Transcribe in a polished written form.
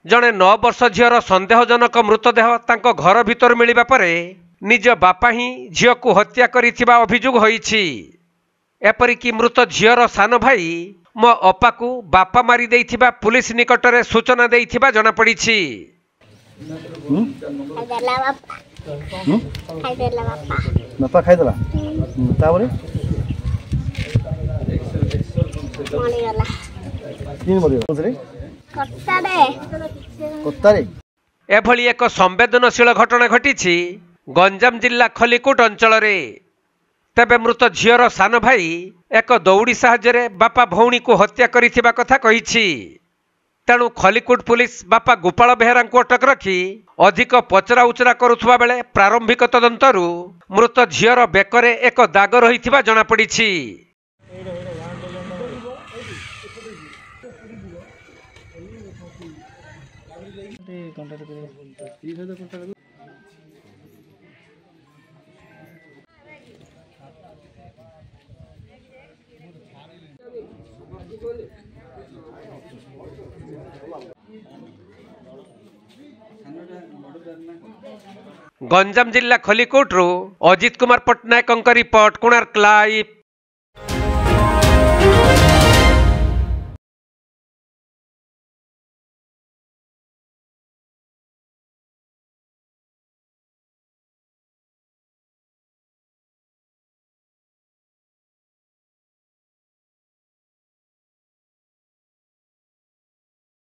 जड़े 9 वर्ष झीर संदेहजनक मृतदेह तांको घर भितर मिलिबा परे निज बापा ही झील को हत्या करिथिबा अभियोग होईछि। एपरिकी मृत झीर सान भाई मो अपा को बापा मारी देइथिबा पुलिस निकटरे सूचना देइथिबा जणा पड़िछि। बापा खाइदेला ताबरे एभली एक संवेदनशील घटना घटी गंजाम जिला खलिकोट अंचल रे। तेबे मृत झीर सान भाई एक दौड़ी साहाय्य बापा भौणी को हत्या करिथिबा कथा कहिछि। तेणु खलिकोट पुलिस बापा गोपाल बेहेरा को अटक रखी अधिक पचरा उचरा करुथुबा बेले प्रारंभिक तदंतरु मृत झीर बेकरे एक दाग रहिथिबा जणा पड़िछि। गंजाम जिला खलिकोट अजित कुमार पट्टनायक रिपोर्ट कोणार्क लाइव।